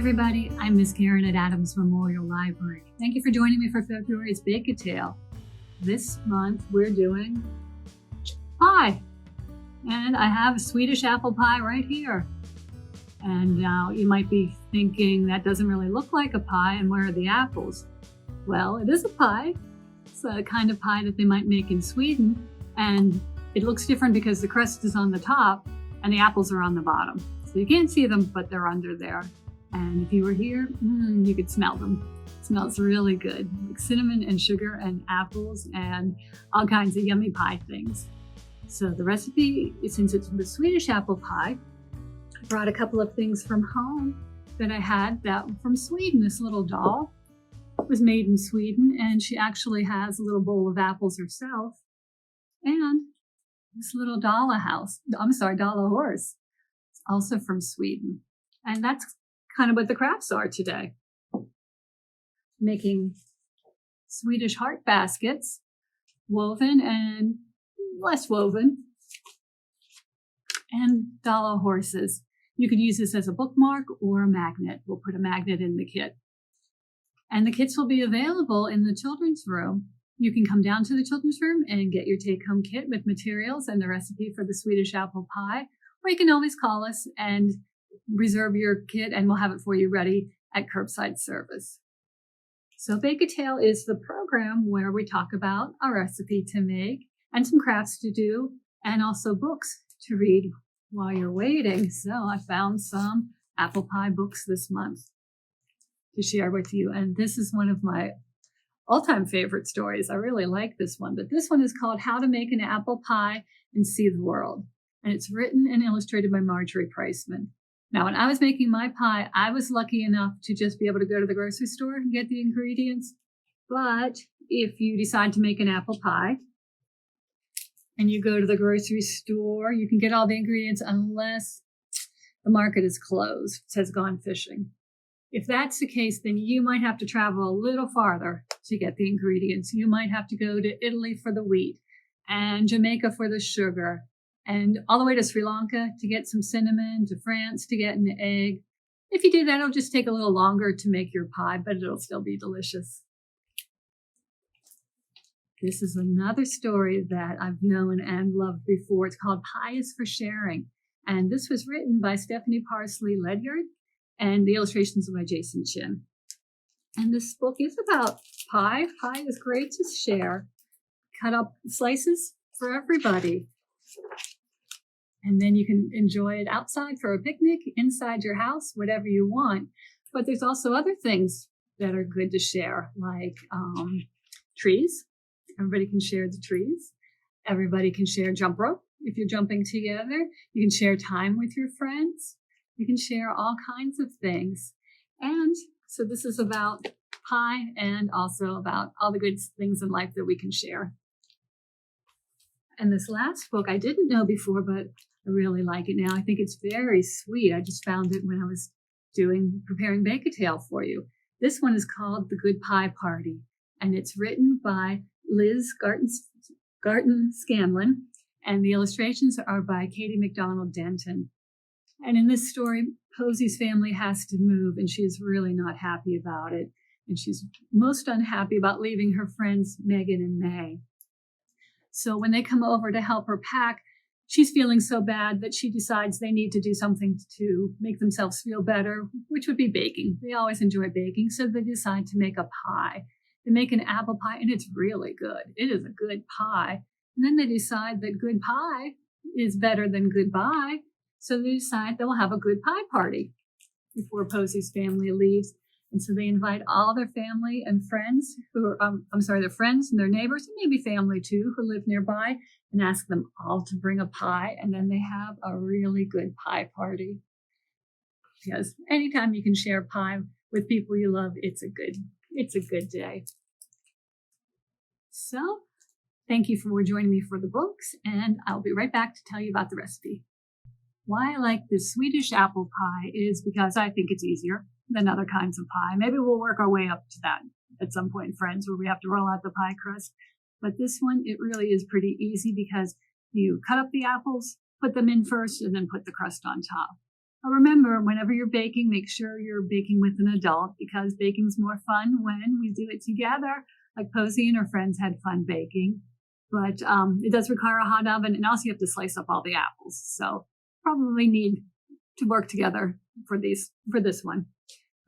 everybody, I'm Miss Karen at Adams Memorial Library. Thank you for joining me for February's Bake-A-Tale. This month we're doing pie, and I have a Swedish apple pie right here. And now you might be thinking that doesn't really look like a pie, and where are the apples? Well, it is a pie. It's a kind of pie that they might make in Sweden, and it looks different because the crust is on the top and the apples are on the bottom. So you can't see them, but they're under there. And if you were here, you could smell them. It smells really good, like cinnamon and sugar and apples and all kinds of yummy pie things. So the recipe, since it's the Swedish apple pie, I brought a couple of things from home that I had that from Sweden. This little doll was made in Sweden, and she actually has a little bowl of apples herself. And this little Dala Horse, it's also from Sweden. And that's kind of what the crafts are today. Making Swedish Heart Baskets, woven and less woven, and Dala Horses. You could use this as a bookmark or a magnet. We'll put a magnet in the kit. And the kits will be available in the children's room. You can come down to the children's room and get your take-home kit with materials and the recipe for the Swedish apple pie, or you can always call us and reserve your kit and we'll have it for you ready at curbside service. So Bake-A-Tale is the program where we talk about a recipe to make and some crafts to do and also books to read while you're waiting. So I found some apple pie books this month to share with you. And this is one of my all-time favorite stories. I really like this one, but this one is called How to Make an Apple Pie and See the World. And it's written and illustrated by Marjorie Priceman. Now, when I was making my pie, I was lucky enough to just be able to go to the grocery store and get the ingredients. But if you decide to make an apple pie and you go to the grocery store, you can get all the ingredients unless the market is closed. It says gone fishing. If that's the case, then you might have to travel a little farther to get the ingredients. You might have to go to Italy for the wheat and Jamaica for the sugar, and all the way to Sri Lanka to get some cinnamon, to France to get an egg. If you do that, it'll just take a little longer to make your pie, but it'll still be delicious. This is another story that I've known and loved before. It's called Pie is for Sharing. And this was written by Stephanie Parsley Ledyard, and the illustrations are by Jason Chin. And this book is about pie. Pie is great to share. Cut up slices for everybody. And then you can enjoy it outside for a picnic, inside your house, whatever you want. But there's also other things that are good to share, like trees. Everybody can share the trees. Everybody can share jump rope if you're jumping together. You can share time with your friends. You can share all kinds of things. And so this is about pie and also about all the good things in life that we can share. And this last book I didn't know before, but I really like it now. I think it's very sweet. I just found it when I was preparing Bake-A-Tale for you. This one is called The Good Pie Party, and it's written by Liz Garton Scanlon, and the illustrations are by Katie McDonald Denton. And in this story, Posey's family has to move, and she is really not happy about it. And she's most unhappy about leaving her friends Megan and May. So when they come over to help her pack, she's feeling so bad that she decides they need to do something to make themselves feel better, which would be baking. They always enjoy baking, so they decide to make a pie. They make an apple pie, and it's really good. It is a good pie. And then they decide that good pie is better than goodbye, so they decide they'll have a good pie party before Posey's family leaves. And so they invite all their family and friends their friends and their neighbors, and maybe family too, who live nearby, and ask them all to bring a pie. And then they have a really good pie party. Because anytime you can share pie with people you love, it's a good day. So thank you for joining me for the books, and I'll be right back to tell you about the recipe. Why I like the Swedish apple pie is because I think it's easier than other kinds of pie. Maybe we'll work our way up to that at some point, friends, where we have to roll out the pie crust. But this one, it really is pretty easy because you cut up the apples, put them in first, and then put the crust on top. Remember, whenever you're baking, make sure you're baking with an adult because baking's more fun when we do it together. Like Posey and her friends had fun baking. But it does require a hot oven, and also you have to slice up all the apples. So probably need to work together for this one.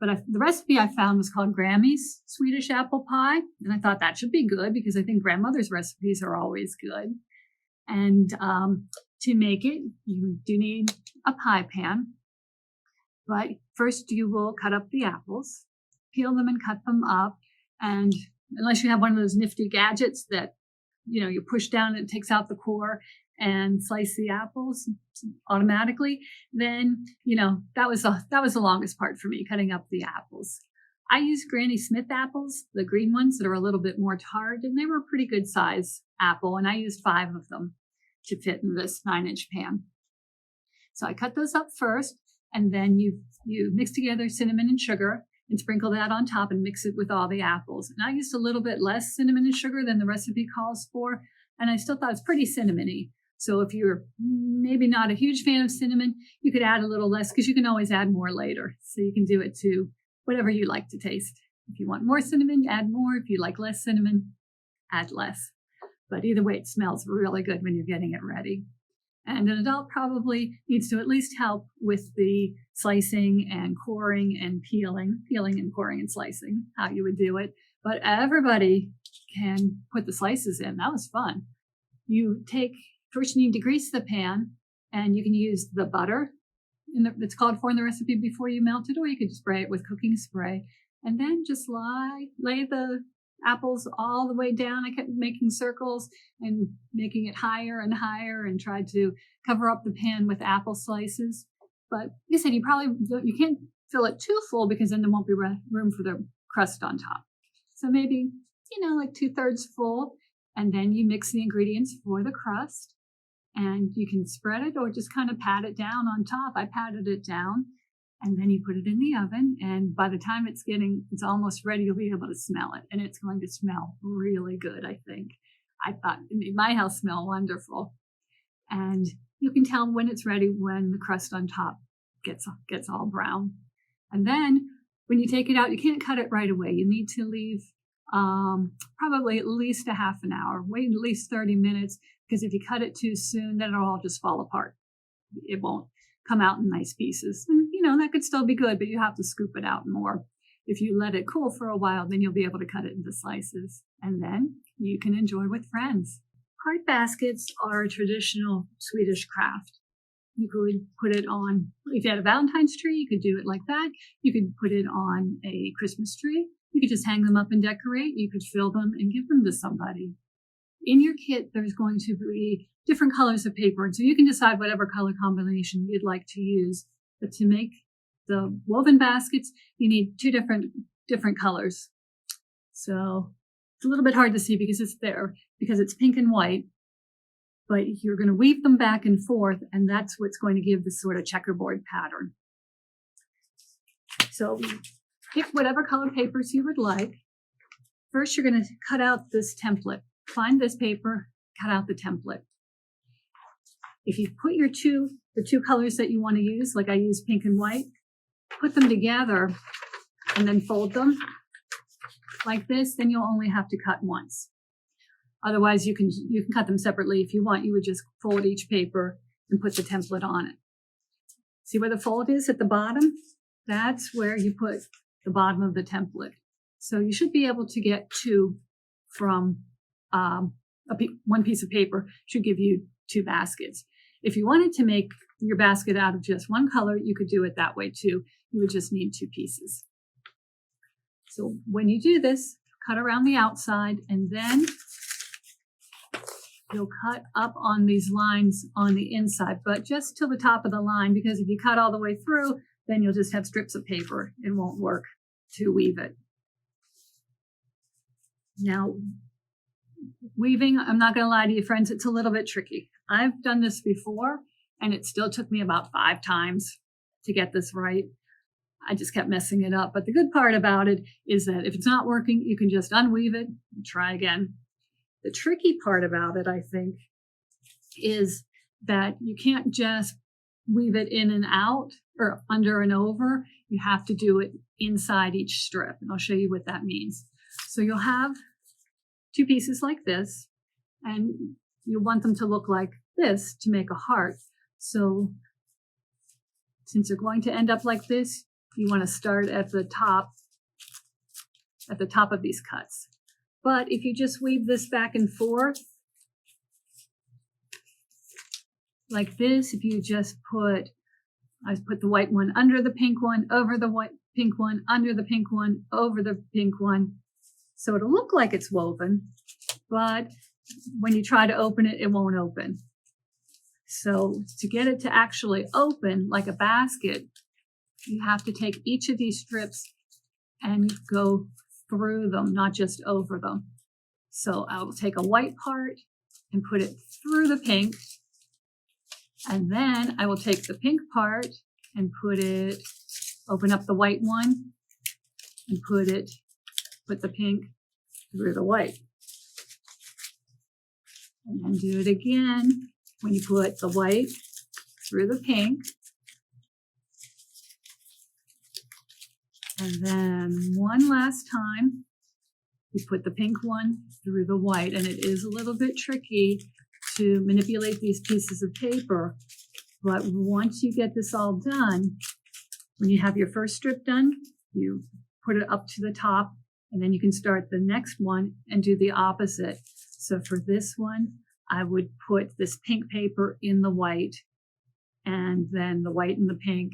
But the recipe I found was called Grammy's Swedish Apple Pie, and I thought that should be good because I think grandmother's recipes are always good. And to make it, you do need a pie pan. But first you will cut up the apples, peel them and cut them up. And unless you have one of those nifty gadgets that, you push down and it takes out the core and slice the apples automatically, then, that was the longest part for me, cutting up the apples. I used Granny Smith apples, the green ones that are a little bit more tart, and they were a pretty good size apple. And I used 5 of them to fit in this 9-inch pan. So I cut those up first. And then you mix together cinnamon and sugar and sprinkle that on top and mix it with all the apples. And I used a little bit less cinnamon and sugar than the recipe calls for, and I still thought it's pretty cinnamony. So if you're maybe not a huge fan of cinnamon, you could add a little less because you can always add more later. So you can do it to whatever you like to taste. If you want more cinnamon, add more. If you like less cinnamon, add less. But either way, it smells really good when you're getting it ready. And an adult probably needs to at least help with the slicing and coring and peeling and coring and slicing, how you would do it. But everybody can put the slices in. That was fun. First you need to grease the pan, and you can use the butter that's called for in the recipe before you melt it, or you could just spray it with cooking spray. And then just lay the apples all the way down. I kept making circles and making it higher and higher and tried to cover up the pan with apple slices. But like I said, you can't fill it too full because then there won't be room for the crust on top. So maybe, like 2/3 full. And then you mix the ingredients for the crust, and you can spread it or just kind of pat it down on top. I patted it down. And then you put it in the oven, and by the time it's almost ready, you'll be able to smell it. And it's going to smell really good, I think. I thought it made my house smell wonderful. And you can tell when it's ready when the crust on top gets all brown. And then when you take it out, you can't cut it right away. You need to leave probably at least a half an hour. Wait at least 30 minutes, because if you cut it too soon, then it'll all just fall apart. It won't come out in nice pieces. And, that could still be good, but you have to scoop it out more. If you let it cool for a while, then you'll be able to cut it into slices. And then you can enjoy with friends. Heart baskets are a traditional Swedish craft. You could put it on, if you had a Valentine's tree, you could do it like that. You could put it on a Christmas tree. You could just hang them up and decorate. You could fill them and give them to somebody. In your kit, there's going to be different colors of paper. And so you can decide whatever color combination you'd like to use. But to make the woven baskets, you need 2 different colors. So it's a little bit hard to see because it's pink and white. But you're going to weave them back and forth, and that's what's going to give this sort of checkerboard pattern. So pick whatever color papers you would like. First, you're going to cut out this template. Find this paper, cut out the template. If you put the two colors that you want to use, like I use pink and white, put them together and then fold them like this, then you'll only have to cut once. Otherwise, you can cut them separately if you want. You would just fold each paper and put the template on it. See where the fold is at the bottom? That's where you put the bottom of the template. So you should be able to get 2 from one piece of paper should give you 2 baskets. If you wanted to make your basket out of just one color, you could do it that way too. You would just need 2 pieces. So when you do this, cut around the outside, and then you'll cut up on these lines on the inside, but just to the top of the line, because if you cut all the way through, then you'll just have strips of paper. It won't work to weave it. Now, weaving, I'm not going to lie to you, friends, it's a little bit tricky. I've done this before, and it still took me about 5 times to get this right. I just kept messing it up. But the good part about it is that if it's not working, you can just unweave it and try again. The tricky part about it, I think, is that you can't just weave it in and out or under and over, you have to do it inside each strip. And I'll show you what that means. So you'll have two pieces like this, and you want them to look like this to make a heart. So since they're going to end up like this, you want to start at the top of these cuts. But if you just weave this back and forth like this, if you just I put the white one under the pink one, over the pink one, under the pink one, over the pink one. So it'll look like it's woven, but when you try to open it, it won't open. So to get it to actually open like a basket, you have to take each of these strips and go through them, not just over them. So I will take a white part and put it through the pink. And then I will take the pink part and open up the white one and put the pink through the white. And then do it again when you put the white through the pink. And then one last time, you put the pink one through the white. And it is a little bit tricky to manipulate these pieces of paper. But once you get this all done, when you have your first strip done, you put it up to the top, and then you can start the next one and do the opposite. So for this one, I would put this pink paper in the white, and then the white and the pink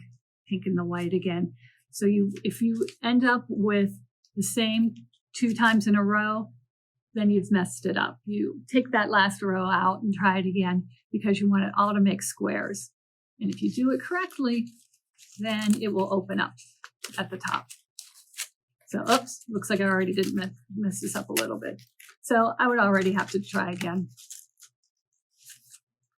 and the white again. So if you end up with the same 2 times in a row, then you've messed it up. You take that last row out and try it again, because you want it all to make squares. And if you do it correctly, then it will open up at the top. So, oops, looks like I already did mess this up a little bit. So I would already have to try again.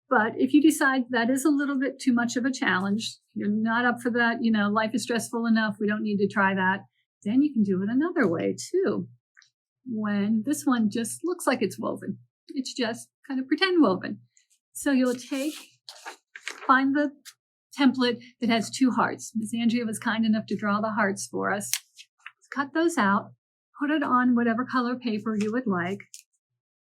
But if you decide that is a little bit too much of a challenge, you're not up for that, life is stressful enough, we don't need to try that, then you can do it another way too. When this one just looks like it's woven. It's just kind of pretend woven. So you'll find the template that has 2 hearts. Miss Andrea was kind enough to draw the hearts for us. Cut those out, put it on whatever color paper you would like,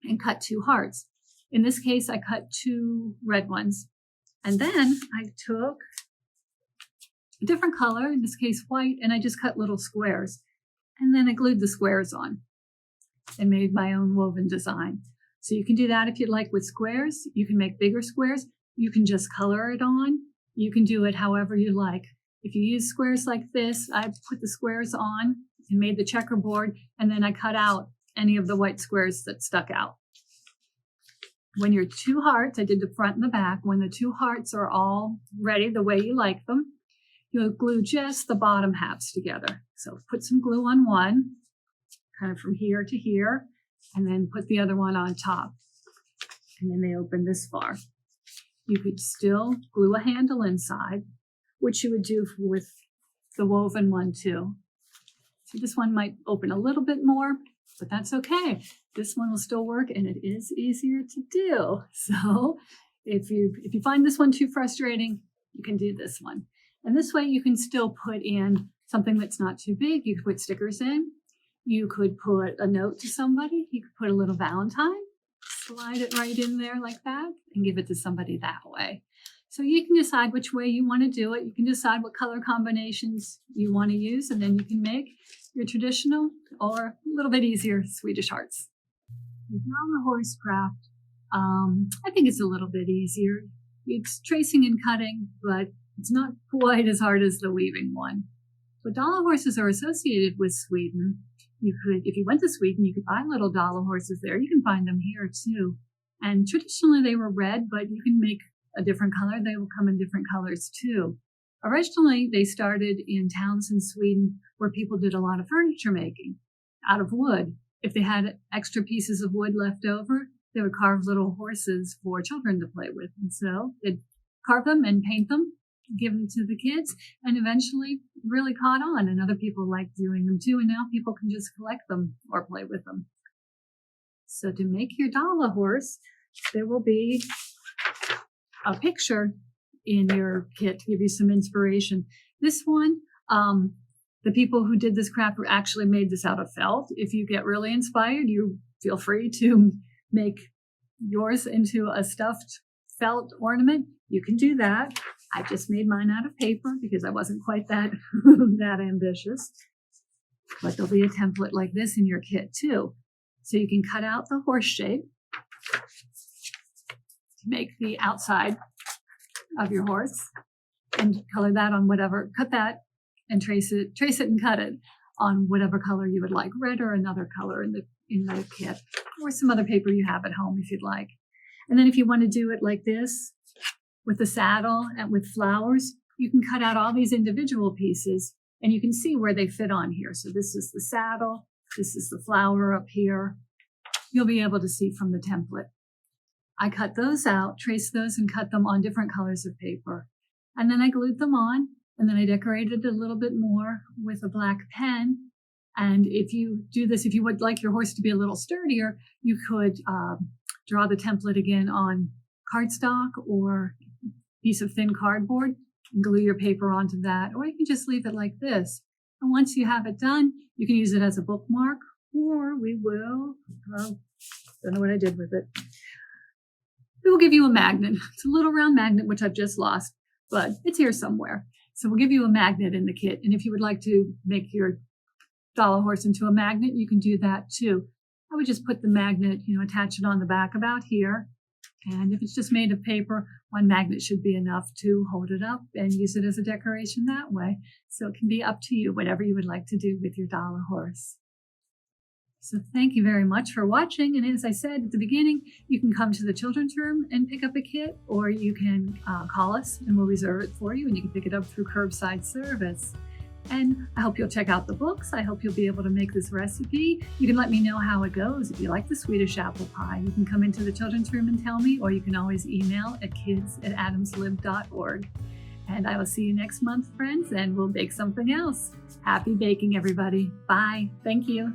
and cut 2 hearts. In this case, I cut 2 red ones. And then I took a different color, in this case white, and I just cut little squares. And then I glued the squares on and made my own woven design. So you can do that if you'd like with squares. You can make bigger squares. You can just color it on. You can do it however you like. If you use squares like this, I put the squares on and made the checkerboard, and then I cut out any of the white squares that stuck out. When your 2 hearts, I did the front and the back, when the 2 hearts are all ready the way you like them, you'll glue just the bottom halves together. So put some glue on one, kind of from here to here, and then put the other one on top. And then they open this far. You could still glue a handle inside, which you would do with the woven one too. So this one might open a little bit more, but that's okay. This one will still work, and it is easier to do. So if you find this one too frustrating, you can do this one. And this way you can still put in something that's not too big. You could put stickers in. You could put a note to somebody. You could put a little Valentine, slide it right in there like that, and give it to somebody that way. So you can decide which way you want to do it. You can decide what color combinations you want to use, and then you can make your traditional or a little bit easier Swedish hearts. The Dala Horse craft, I think it's a little bit easier. It's tracing and cutting, but it's not quite as hard as the weaving one. But Dala horses are associated with Sweden. If you went to Sweden, you could buy little Dala horses there. You can find them here too. And traditionally they were red, but you can make a different color. They will come in different colors too. Originally, they started in towns in Sweden where people did a lot of furniture making out of wood. If they had extra pieces of wood left over, they would carve little horses for children to play with. And so they'd carve them and paint them, give them to the kids, and eventually really caught on, and other people liked doing them too, and now people can just collect them or play with them. So to make your Dala horse, there will be a picture in your kit to give you some inspiration. This one, the people who did this craft were actually made this out of felt. If you get really inspired, you feel free to make yours into a stuffed felt ornament. You can do that. I just made mine out of paper because I wasn't quite that that ambitious. But there'll be a template like this in your kit too. So you can cut out the horse shape to make the outside of your horse and color that on whatever, cut that and trace it and cut it on whatever color you would like, red or another color in the kit, or some other paper you have at home if you'd like. And then if you want to do it like this with the saddle and with flowers, you can cut out all these individual pieces and you can see where they fit on here. So this is the saddle, this is the flower up here. You'll be able to see from the template. I cut those out, traced those and cut them on different colors of paper. And then I glued them on, and then I decorated a little bit more with a black pen. And if you do this, if you would like your horse to be a little sturdier, you could draw the template again on cardstock or piece of thin cardboard and glue your paper onto that. Or you can just leave it like this. And once you have it done, you can use it as a bookmark, or we will, don't know what I did with it. We will give you a magnet. It's a little round magnet, which I've just lost, but it's here somewhere. So we'll give you a magnet in the kit. And if you would like to make your Dala Horse into a magnet, you can do that too. I would just put the magnet, attach it on the back about here. And if it's just made of paper, one magnet should be enough to hold it up and use it as a decoration that way. So it can be up to you, whatever you would like to do with your Dala Horse. So thank you very much for watching. And as I said at the beginning, you can come to the children's room and pick up a kit, or you can call us and we'll reserve it for you, and you can pick it up through curbside service. And I hope you'll check out the books. I hope you'll be able to make this recipe. You can let me know how it goes. If you like the Swedish apple pie, you can come into the children's room and tell me, or you can always email at kids@adamslib.org. And I will see you next month, friends, and we'll bake something else. Happy baking, everybody. Bye. Thank you.